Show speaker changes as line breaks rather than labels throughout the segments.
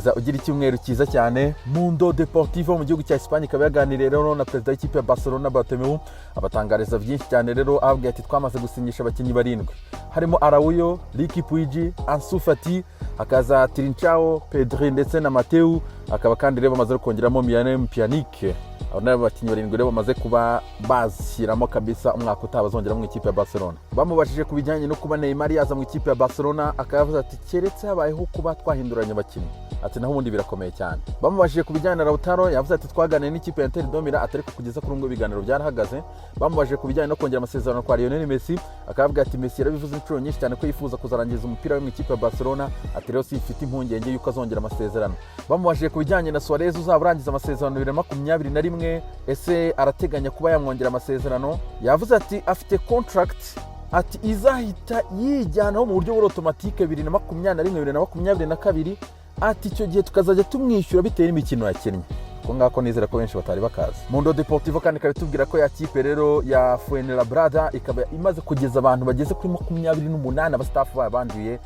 komeza ugira icyumweru cyiza cyane. Mundo Deportivo mu gihugu cya Espagne ikaba yaganiriye rero na perezida w'ikipe ya Barcelona Bartomeu, abatangariza byinshi cyane rero ababwiye ati twamaze gusinyisha abakinnyi barindwi, harimo Araujo, Riqui Puig, Ansu Fati, hakaza Trincao, Pedri ndetse na Mateu, akaba kandi rero bamaze kongeramo Miralem Pjanic. Abo nabo bakinnyi barindwi rero bamaze kuba bashyiramo kabisa umwaka utabazongera mu ikipe ya Barcelona. Bamubashije kubijyanye no kuba Neymar yaza mu ikipe ya Barcelona, akavuga ati keretse habayeho kuba twahinduranya abakinnyi, ati naho ubundi birakomeye cyane. Bamubashije kubijyanye na Lautaro, yavuze ati twaganiriye n'ikipe ya Inter de Milan, atari kugeza kuri ngo ibiganiro byarahagaze. Bamubashije kubijyanye no kongera amasezerano kwa Lionel Messi, akavuga ati Messi yarabivuze inshuro nyinshi cyane ko yifuza kuzarangiza umupira we mu ikipe ya Barcelona, ati rero sifite impungenge yuko azongera amasezerano. Bamubashije kubijyanye na Suarez uzaba urangiza amasezerano 2021, ese arateganya kuba yamwongera amasezerano. Yavuze ati afite contract ati izahita yijyanaho mu buryo automatique 2021-2022, ati icyo gihe tukazajya tumwishyura bitewe n'imikino yakinnye. Ko ngako nizera ko benshi batari bakazi. Mundo Deportivo kandi kabitubwira ko ya kipe rero ya Fuenlabrada ikaba imaze kugeza abantu bageze kuri 28 abastaff babanduye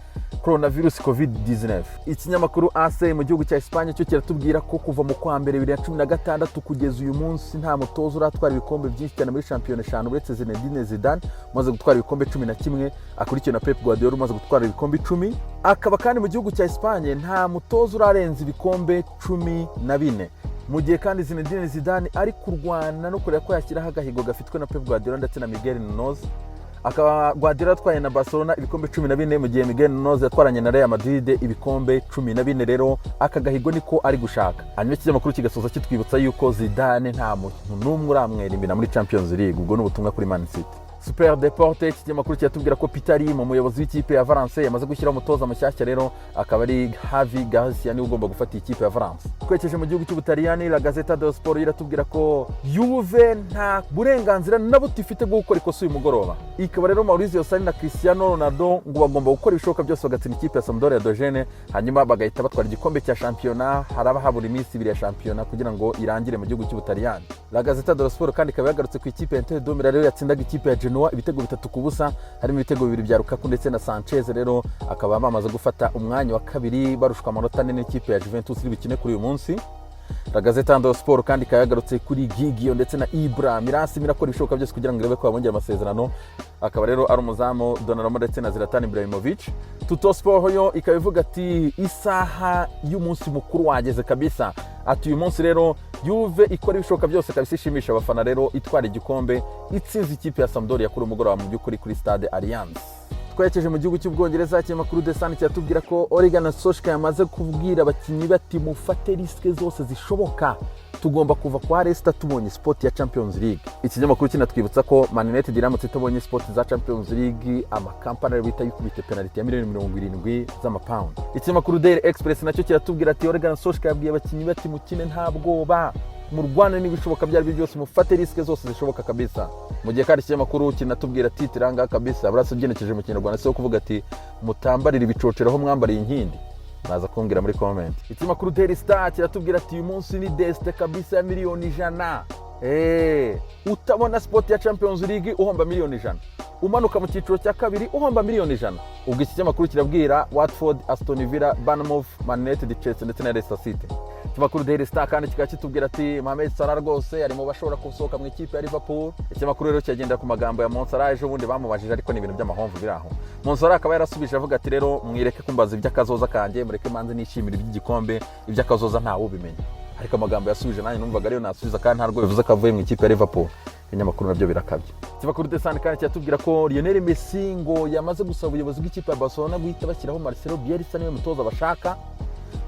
coronavirus COVID-19. Ikinyamakuru AC mu gihugu cya Espagne cyo kiratubwira ko kuva mu kwa mbere 2016 kugeza uyu munsi nta mutozo uratwara ibikombe byinshi cyane muri champion 5 uretse Zinedine Zidane umaze gutwara ibikombe 11, akurikiye na Pep Guardiola umaze gutwara ibikombe 10. Akaba kandi mu gihugu cya Espagne nta mutozo urarenza ibikombe 14. Mu gihe kandi Zinedine Zidane ari kurwana no kureba ko yashyiraho agahigo gafitwe na Pep Guardiola ndetse na Miguel Nunes. Akaba Guardiola atwaye na Barcelona ibikombe 14, mu gihe Miguel Nunes yatwaranye na Real Madrid ibikombe 14. Rero aka gahigo niko ari gushaka. Hanyuma ikinyamakuru kigasoza kitwibutsa yuko Zidane nta muntu n'umwe uramwerimbira muri Champions League. Ubwo n'ubutumwa kuri Man City. Super Deporte ikinyamakuru kiratubwira ko Peter Lim umuyobozi w'ikipe ya Valence yamaze gushyira umutoza mushyashya, rero akaba ari Javi Garcia ni ugomba gufata ikipe ya Valence. Twekeje mu gihugu cy'Ubutaliyani, La Gazzetta dello Sport iratubwira ko Juve nta burenganzira na buto ifite bwo gukora ikosa uyu mugoroba. Ikaba rero Maurizio Sarri na Cristiano Ronaldo ngo bagomba gukora ibishoboka byose bagatsinda ikipe ya Sampdoria Dogene, hanyuma bagahita batwara igikombe cya shampiyona. Haraba habura iminsi 2 ya shampiyona kugira ngo irangire mu gihugu cy'Ubutaliyani. La Gazzetta dello Sport kandi ikaba yagarutse ku ikipe ya Inter de Milan rero yatsindaga ikipe ya Genoa ibitego 3-0, harimo ibitego 2 bya Lukaku ndetse na Sanchez. Rero akaba bamaze gufata umwanya wa kabiri barushwa amanota 4 n'ikipe ya Juventus iri bikine kuri uyu munsi. La Gazzetta dello Sport kandi kayagarutse kuri Gigio ndetse na Ibra. Mirasi mirakora ibishoboka byose kugira ngo irebe ko babongera amasezerano. Akaba rero ari umuzamu Donnarumma ndetse na Zlatan Ibrahimovic. Tutto Sport yo ikabivuga ati isaha y'umunsi mukuru wageze kabisa. Ati uyu munsi rero Juve ikora ibishoboka byose kabisa ishimisha abafana, rero itwara igikombe itsinze ikipe ya Sampdoria kuri umugoroba mu by'ukuri kuri Stade Allianz. Twekeje mu gihugu cy'Ubwongereza, ikinyamakuru The Sun kiratubwira ko Ole Gunnar Solskjaer yamaze kubwira abakinnyi bati mufate risike zose zishoboka, tugomba kuva kwa Leicester tubonye sport ya Champions League. Ikinyamakuru kinatwibutsa ko Man United iramutse itabonye sport za Champions League, amakampani bita yikubite penalty ya $70 z'amapound. Ikinyamakuru Daily Express nacyo kiratubwira ati Ole Gunnar Solskjaer yabwiye abakinnyi bati mukine nta bwoba, mu Rwanda n'ibishoboka byari byose mufate risike zose zishoboka kabisa. Mu gihe kandi ikinyamakuru kinatubwira ati tiranga kabisa burasubyenekeje mu Kinyarwanda cyo kuvuga ati mutambarira ibicocero aho mwambariye inkindi. Naza kumbwira muri comment. Ikinyamakuru Daily Star kiratubwira ati uyu munsi ni deste kabisa ya $1,000,000. Utabona sport ya Champions League uhomba $1,000,000, umanuka mu cyiciro cya kabiri uhomba $1,000,000. Ubwo iki kinyamakuru kirabwira Watford, Aston Villa, Bournemouth, Man United, Chelsea ndetse na Leicester City. Ikinyamakuru Daily Star kandi kikaba kitubwira ati Mohamed Salah rwose ari mu bashobora gusohoka mu ikipe ya Liverpool. Ikinyamakuru rero cyagendera ku magambo ya Monsalah ejo bundi bamubajije, ariko ni ibintu by'amahomvu biraho. Monsalah akaba yarasubije avuga ati rero mwireke kumbaza iby'akazoza kanjye, mureke manze nishimira iby'igikombe, iby'akazoza ntawe ubimenya. Ariko amagambo yasubije nanjye numvaga ariyo nasubiza kandi ntarwo bivuze ko avuye mu ikipe ya Liverpool. Ikinyamakuru nabyo birakabye. Ikinyamakuru The Sun kandi cyatubwira ko Lionel Messi ngo yamaze gusaba ubuyobozi bw'ikipe ya Barcelona guhita bashyiraho Marcelo Bielsa niwe mutoza bashaka.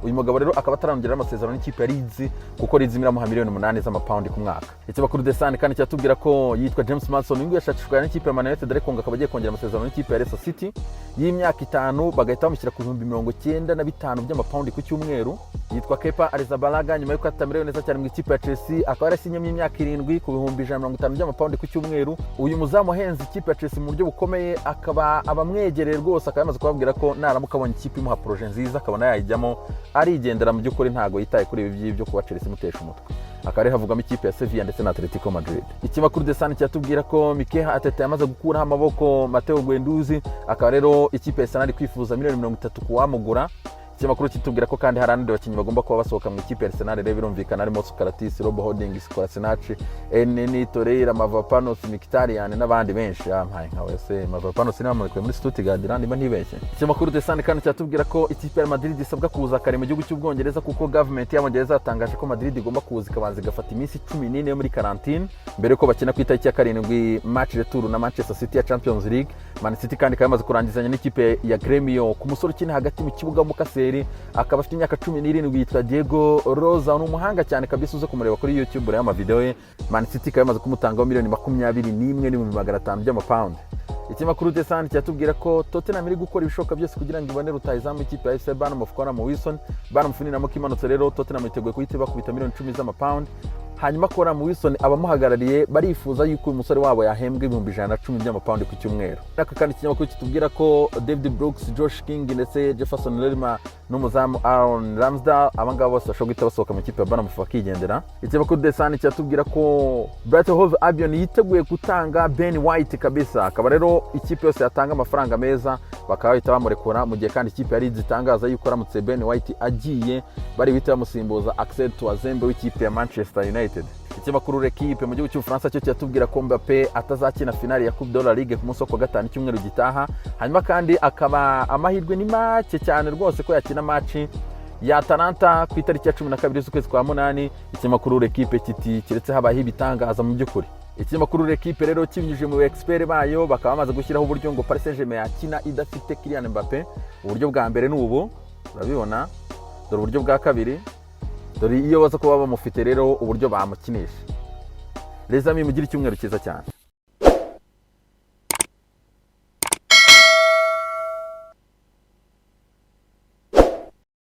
Uyu mugabo rero akaba atarongera amasezerano n'ikipe ya Leeds kuko Leeds imiramuha $8,000,000 z'amapound ku mwaka. Ikinyamakuru The Sun kandi cyatubwira ko yitwa James Maddison ngo yashakishwa n'ikipe ya Man United, ariko ngo akaba agiye kongera amasezerano n'ikipe ya Leicester City y'imyaka 5 bagahita bamushyira ku $95,000 by'amapound ku cyumweru. Yitwa Kepa Arrizabalaga nyuma y'uko atamerewe neza cyane mu ikipe ya Chelsea, akaba yarasinyemo imyaka 7 ku $150,000 by'amapound ku cyumweru. Uyu muzamu ahenze ikipe ya Chelsea mu buryo bukomeye, akaba abamwegereye rwose akaba yamaze kubabwira ko naramuka abonye ikipe imuha projet nziza akabona yayijyamo arigendera, mu by'ukuri ntago yitaye kuri ibi by'ibyo kuba Chelsea imutesha umutwe. Akaba ari havugamo ikipe ya Sevilla ndetse na Atletico Madrid. Ikinyamakuru The Sun cyatubwira ko Mikel Arteta yamaze gukuraho amaboko Matteo Guendouzi, akaba rero ikipe ya Arsenal kwifuza $30,000,000 kuwamugura. ikinyamakuru kitubwira ko kandi hari abandi bakinnyi bagomba kuba basohoka mu ikipe ya Arsenal rero birumvikana harimo Socrates, Robo Holding, Kolasinac, Eneni, Torreira, Mavropanos, Mkhitaryan n'abandi benshi. Mpaye nka wese Mavropanos ni bamurekuye muri Stuttgart niba ntibeshye. Ikinyamakuru The Sun kandi cyatubwira ko ikipe ya Madrid isabwa kuza kare mu gihugu cy'Ubwongereza kuko government y'Abongereza yatangaje ko Madrid igomba kuza ikabanza igafata iminsi 14 yo muri quarantine mbere ko bakina ku itariki ya 7 match retour na Manchester City ya Champions League. Man City kandi kayamaze kurangizanya n'ikipe ya Gremio ku musore ukina hagati mu kibuga mu Kaseri, akaba afite imyaka 17 yitwa Diego Rosa, ni umuhanga cyane kabisa uze kumureba kuri YouTube rero ama video ye. Man City kayamaze kumutangaho miliyoni 21,500 by'amapaundi. Ikinyamakuru The Sun cyatubwira ko Tottenham iri gukora ibishoboka byose kugira ngo ibone rutahizamu ikipe ya FC Bournemouth Callum Wilson. Bournemouth ni namo kimanutse rero Tottenham iteguye kuhita bakubita miliyoni 10 z'amapaundi. Hanyuma Callum Wilson abamuhagarariye barifuza yuko uyu musore wabo yahembwa 110 by'amapaundi ku cyumweru. Aka kandi ikinyamakuru kitubwira ko David Brooks, Josh King ndetse Jefferson Lerma n'umuzamu Aaron Ramsdale abangaba bose bashobora guhita basohoka mu ikipe ya Bournemouth bakigendera. Ikinyamakuru The Sun cyatubwira ko Brighton Hove Albion yiteguye gutanga Ben White kabisa, akaba rero ikipe yose yatanga amafaranga meza bakaba bahita bamurekura, mu gihe kandi ikipe yari itangaza yuko aramutse Ben White agiye bari bita bamusimbuza Axel Tuazembe w'ikipe ya Manchester United. Ikinyamakuru L'Equipe mu gihugu cy'Ubufaransa cyo cyatubwira ko Mbappé atazakina finale ya Coupe de la Ligue ku munsi wa gatanu cyumweru gitaha. Hanyuma kandi akaba amahirwe ni make cyane rwose ko yakina match ya Atalanta ku itariki ya 12 z'ukwezi kwa 8. Ikinyamakuru L'Equipe kiti kiretse habaye ibitangaza mu by'ukuri. Ikinyamakuru L'Equipe rero kibinyuje mu expert bayo bakaba bamaze gushyiraho uburyo ngo Paris Saint-Germain yakina idafite Kylian Mbappé. Uburyo bwa mbere n'ubu urabibona, dore uburyo bwa kabiri, dore iyo baza kuba bamufite rero uburyo bamukinisha. Les amis mugire icyumweru cyiza cyane.